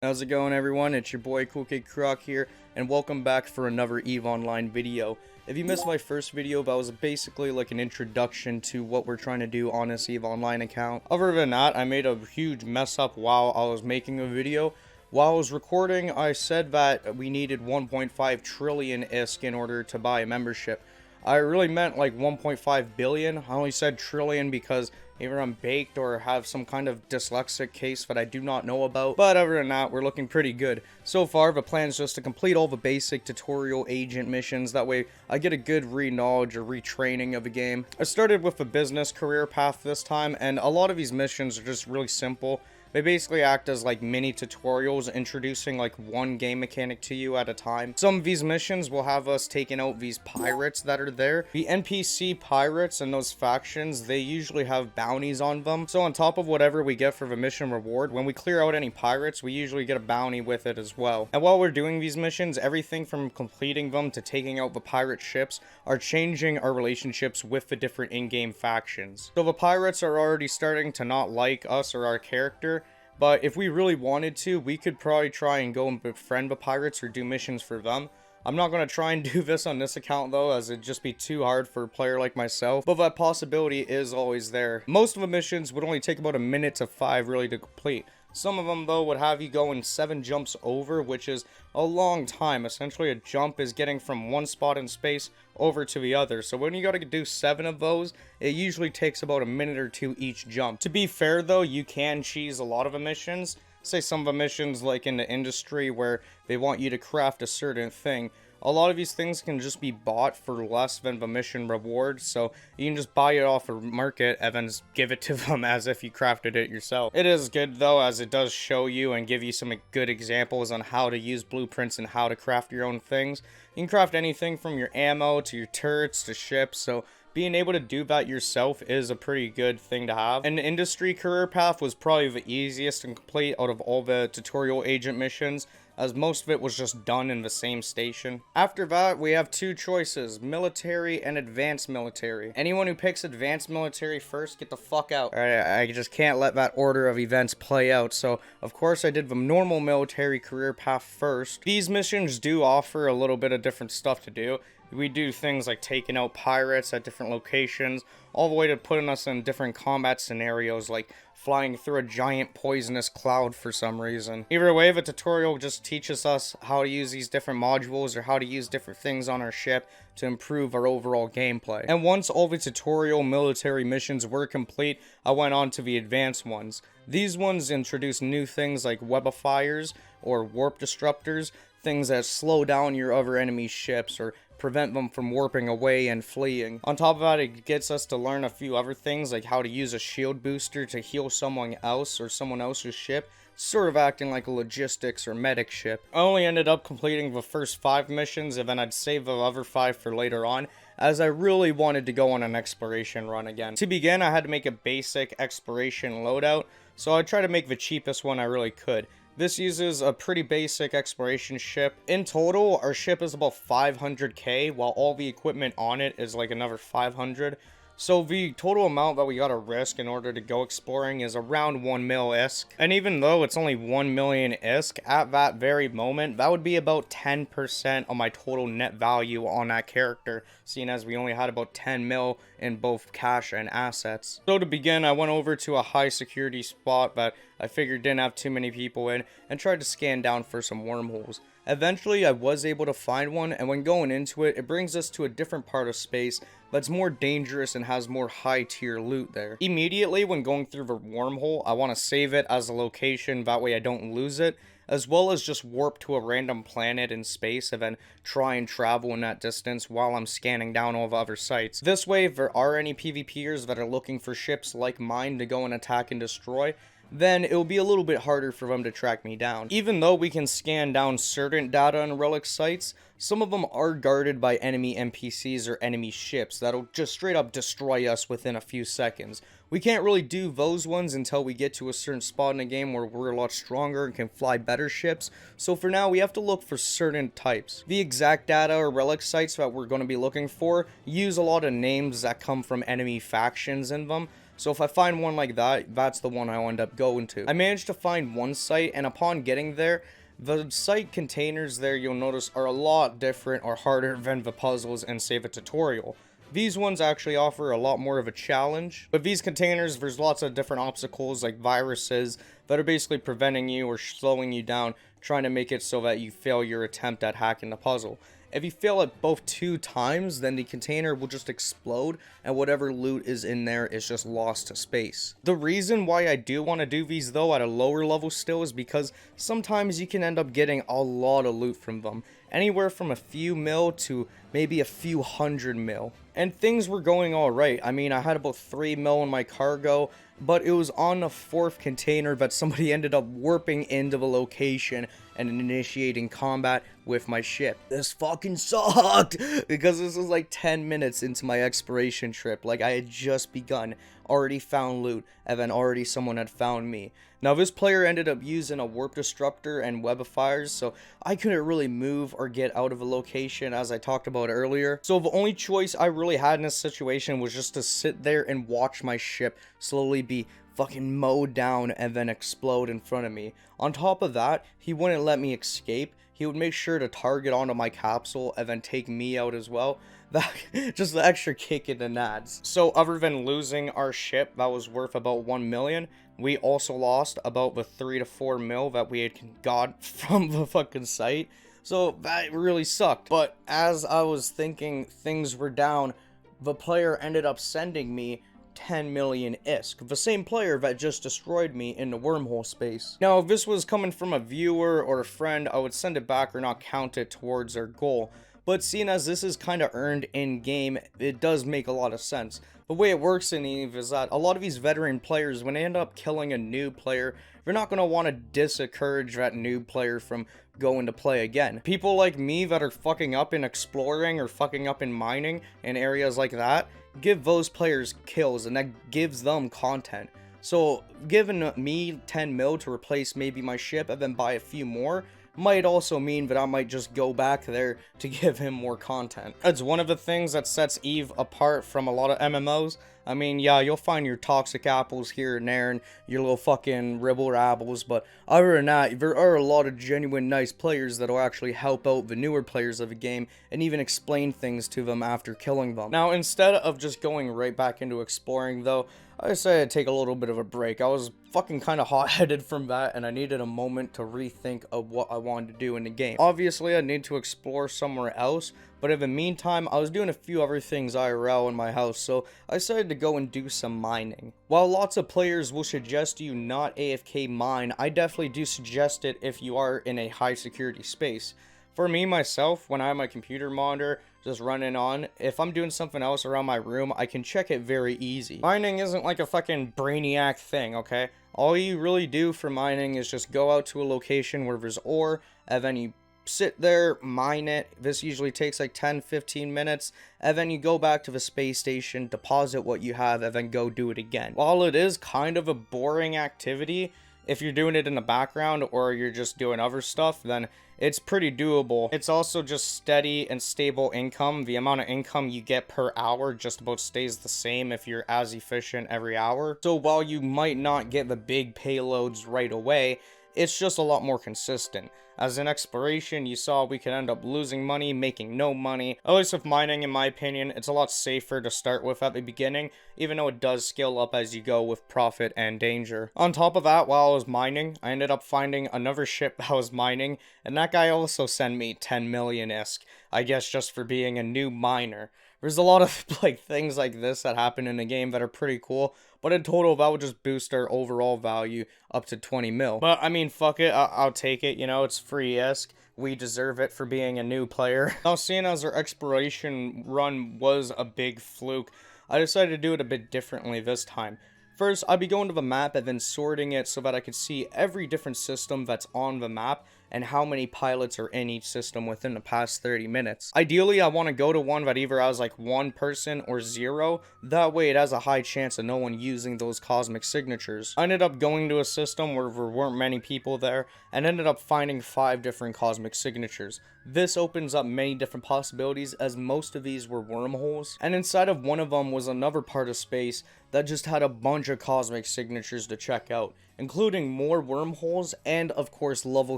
How's it going, everyone? It's your boy Cool Kid Croc here, and welcome back for another EVE Online video. If you missed my first video, that was basically like an introduction to what we're trying to do on this EVE Online account. Other than that, I made a huge mess up while I was making a video. While I was recording, I said that we needed 1.5 trillion ISK in order to buy a membership. I really meant like 1.5 billion. I only said trillion because either I'm baked or have some kind of dyslexic case that I do not know about. But other than that, we're looking pretty good. So far, the plan is just to complete all the basic tutorial agent missions. That way, I get a good re-knowledge or retraining of the game. I started with the business career path this time, and a lot of these missions are just really simple. They basically act as like mini tutorials, introducing like one game mechanic to you at a time. Some of these missions will have us taking out these pirates that are there. The NPC pirates and those factions, they usually have bounties on them. So on top of whatever we get for the mission reward, when we clear out any pirates, we usually get a bounty with it as well. And while we're doing these missions, everything from completing them to taking out the pirate ships are changing our relationships with the different in-game factions. So the pirates are already starting to not like us or our character. But if we really wanted to, we could probably try and go and befriend the pirates or do missions for them. I'm not going to try and do this on this account though, as it'd just be too hard for a player like myself, but that possibility is always there. Most of the missions would only take about a minute to 5 really to complete. Some of them, though, would have you going 7 jumps over, which is a long time. Essentially, a jump is getting from one spot in space over to the other. So when you gotta do 7 of those, it usually takes about a minute or 2 each jump. To be fair, though, you can cheese a lot of emissions. Say some of the missions, like in the industry, where they want you to craft a certain thing. A lot of these things can just be bought for less than the mission reward, so you can just buy it off the market and then just give it to them as if you crafted it yourself. It is good though, as it does show you and give you some good examples on how to use blueprints and how to craft your own things. You can craft anything from your ammo to your turrets to ships, so being able to do that yourself is a pretty good thing to have. And the industry career path was probably the easiest and complete out of all the tutorial agent missions, as most of it was just done in the same station. After that, we have 2 choices, military and advanced military. Anyone who picks advanced military first, get the fuck out. Alright, I just can't let that order of events play out, so of course I did the normal military career path first. These missions do offer a little bit of different stuff to do. We do things like taking out pirates at different locations, all the way to putting us in different combat scenarios, like flying through a giant poisonous cloud for some reason. Either way, the tutorial just teaches us how to use these different modules or how to use different things on our ship to improve our overall gameplay. And once all the tutorial military missions were complete, I went on to the advanced ones. These ones introduce new things like webifiers or warp disruptors, things that slow down your other enemy ships or prevent them from warping away and fleeing. On top of that, it gets us to learn a few other things, like how to use a shield booster to heal someone else or someone else's ship, sort of acting like a logistics or medic ship. I only ended up completing the first 5 missions, and then I'd save the other 5 for later on, as I really wanted to go on an exploration run again. To begin, I had to make a basic exploration loadout, so I tried to make the cheapest one I really could. This uses a pretty basic exploration ship. In total, our ship is about 500k, while all the equipment on it is like another 500. So the total amount that we gotta risk in order to go exploring is around 1 mil ISK. And even though it's only 1 million ISK, at that very moment, that would be about 10% of my total net value on that character, seeing as we only had about 10 mil in both cash and assets. So to begin, I went over to a high security spot that I figured didn't have too many people in, and tried to scan down for some wormholes. Eventually, I was able to find one, and when going into it, it brings us to a different part of space that's more dangerous and has more high tier loot there. Immediately, when going through the wormhole, I want to save it as a location, that way I don't lose it, as well as just warp to a random planet in space and then try and travel in that distance while I'm scanning down all the other sites. This way, if there are any PvPers that are looking for ships like mine to go and attack and destroy, then it will be a little bit harder for them to track me down. Even though we can scan down certain data on relic sites, some of them are guarded by enemy NPCs or enemy ships that'll just straight up destroy us within a few seconds. We can't really do those ones until we get to a certain spot in the game where we're a lot stronger and can fly better ships, so for now we have to look for certain types. The exact data or relic sites that we're going to be looking for use a lot of names that come from enemy factions in them, So if I find one like that, that's the one I'll end up going to. I managed to find one site, and upon getting there, the site containers there, you'll notice, are a lot different or harder than the puzzles in, say, the tutorial. These ones actually offer a lot more of a challenge. But these containers, there's lots of different obstacles like viruses that are basically preventing you or slowing you down, trying to make it so that you fail your attempt at hacking the puzzle. If you fail it both 2 times, then the container will just explode and whatever loot is in there is just lost to space. The reason why I do want to do these though at a lower level still is because sometimes you can end up getting a lot of loot from them. Anywhere from a few mil to maybe a few hundred mil. And things were going alright. I mean, I had about 3 mil in my cargo, but it was on the 4th container that somebody ended up warping into the location and initiating combat with my ship. This fucking sucked, because this was like 10 minutes into my exploration trip. Like, I had just begun, already found loot, and then already someone had found me. Now, this player ended up using a warp disruptor and webifiers, so I couldn't really move or get out of a location, as I talked about earlier. So the only choice I really had in this situation was just to sit there and watch my ship slowly be fucking mowed down and then explode in front of me. On top of that, he wouldn't let me escape. He would make sure to target onto my capsule and then take me out as well. That just the extra kick in the nads. So other than losing our ship that was worth about 1 million, we also lost about the 3 to 4 mil that we had got from the fucking site. So that really sucked. But as I was thinking things were down, the player ended up sending me 10 million ISK, the same player that just destroyed me in the wormhole space. Now, if this was coming from a viewer or a friend, I would send it back or not count it towards our goal. But seeing as this is kind of earned in-game, it does make a lot of sense. The way it works in EVE is that a lot of these veteran players, when they end up killing a new player, they're not going to want to discourage that new player from going to play again. People like me that are fucking up in exploring or fucking up in mining in areas like that, give those players kills, and that gives them content. So giving me 10 mil to replace maybe my ship and then buy a few more might also mean that I might just go back there to give him more content. It's one of the things that sets EVE apart from a lot of MMOs. I mean, yeah, you'll find your toxic apples here and there and your little fucking ribble rabbles, but other than that, there are a lot of genuine nice players that'll actually help out the newer players of the game and even explain things to them after killing them. Now, instead of just going right back into exploring though, I decided to take a little bit of a break. I was fucking kind of hot-headed from that, and I needed a moment to rethink of what I wanted to do in the game. Obviously, I need to explore somewhere else, but in the meantime, I was doing a few other things IRL in my house, so I decided to go and do some mining. While lots of players will suggest you not AFK mine, I definitely do suggest it if you are in a high security space. For me, myself, when I have my computer monitor just running on, if I'm doing something else around my room, I can check it very easy. Mining isn't like a fucking brainiac thing, okay? All you really do for mining is just go out to a location where there's ore, and then you sit there, mine it. This usually takes like 10-15 minutes, and then you go back to the space station, deposit what you have, and then go do it again. While it is kind of a boring activity, if you're doing it in the background or you're just doing other stuff, then it's pretty doable. It's also just steady and stable income. The amount of income you get per hour just about stays the same if you're as efficient every hour. So while you might not get the big payloads right away, it's just a lot more consistent. As in exploration, you saw we could end up losing money, making no money. At least with mining, in my opinion, it's a lot safer to start with at the beginning, even though it does scale up as you go with profit and danger. On top of that, while I was mining, I ended up finding another ship that was mining, and that guy also sent me 10 million ISK, I guess just for being a new miner. There's a lot of like things like this that happen in the game that are pretty cool, but in total that would just boost our overall value up to 20 mil. But I mean, fuck it, I'll take it, you know, it's free ISK. We deserve it for being a new player. Now, seeing as our exploration run was a big fluke, I decided to do it a bit differently this time. First, I'd be going to the map and then sorting it so that I could see every different system that's on the map, and how many pilots are in each system within the past 30 minutes. Ideally, I want to go to one that either has like 1 person or 0, that way it has a high chance of no one using those cosmic signatures. I ended up going to a system where there weren't many people there, and ended up finding 5 different cosmic signatures. This opens up many different possibilities, as most of these were wormholes, and inside of one of them was another part of space that just had a bunch of cosmic signatures to check out, including more wormholes and of course level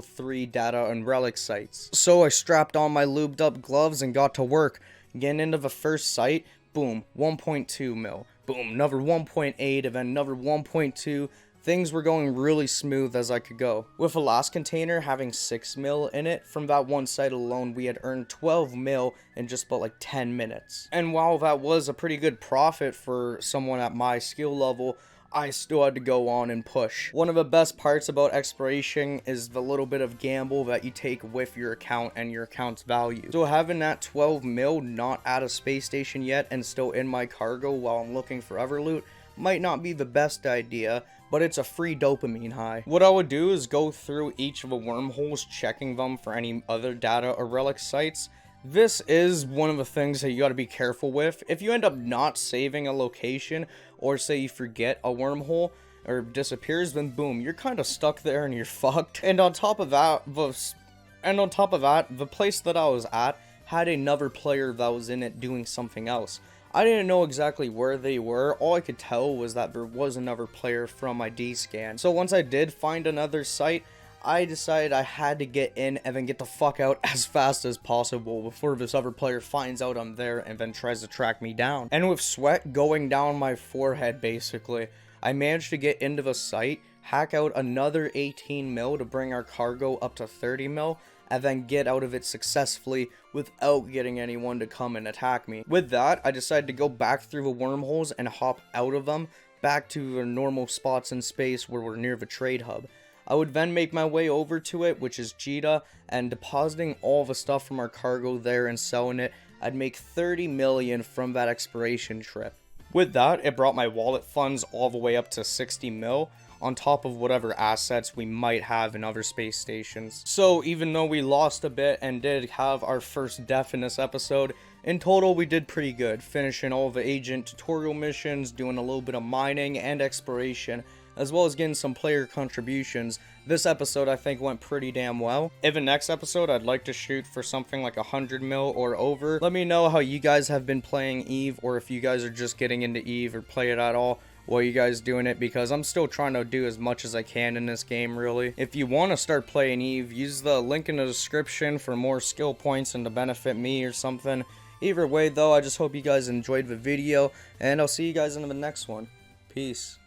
3 data and relic sites. So I strapped on my lubed up gloves and got to work. Getting into the first site, boom, 1.2 mil, boom, another 1.8, and then another 1.2. Things were going really smooth as I could go. With the last container having 6 mil in it, from that one site alone we had earned 12 mil in just about like 10 minutes. And while that was a pretty good profit for someone at my skill level, I still had to go on and push. One of the best parts about exploration is the little bit of gamble that you take with your account and your account's value. So having that 12 mil not at a space station yet and still in my cargo while I'm looking for other loot might not be the best idea, but it's a free dopamine high. What I would do is go through each of the wormholes, checking them for any other data or relic sites. This is one of the things that you gotta be careful with. If you end up not saving a location, or say you forget a wormhole, or disappears, then boom, you're kind of stuck there and you're fucked. And on top of that, the place that I was at had another player that was in it doing something else. I didn't know exactly where they were. All I could tell was that there was another player from my D-scan. So once I did find another site, I decided I had to get in and then get the fuck out as fast as possible before this other player finds out I'm there and then tries to track me down. And with sweat going down my forehead basically, I managed to get into the site, hack out another 18 mil to bring our cargo up to 30 mil, and then get out of it successfully without getting anyone to come and attack me. With that, I decided to go back through the wormholes and hop out of them, back to the normal spots in space where we're near the trade hub. I would then make my way over to it, which is Jita, and depositing all the stuff from our cargo there and selling it, I'd make 30 million from that exploration trip. With that, it brought my wallet funds all the way up to 60 mil, on top of whatever assets we might have in other space stations. So even though we lost a bit and did have our first death in this episode, in total we did pretty good, finishing all the agent tutorial missions, doing a little bit of mining and exploration, as well as getting some player contributions. This episode I think went pretty damn well. In the next episode I'd like to shoot for something like 100 mil or over. Let me know how you guys have been playing EVE, or if you guys are just getting into EVE or play it at all. While you guys doing it, because I'm still trying to do as much as I can in this game, really. If you want to start playing EVE, use the link in the description for more skill points and to benefit me or something. Either way though, I just hope you guys enjoyed the video, and I'll see you guys in the next one. Peace.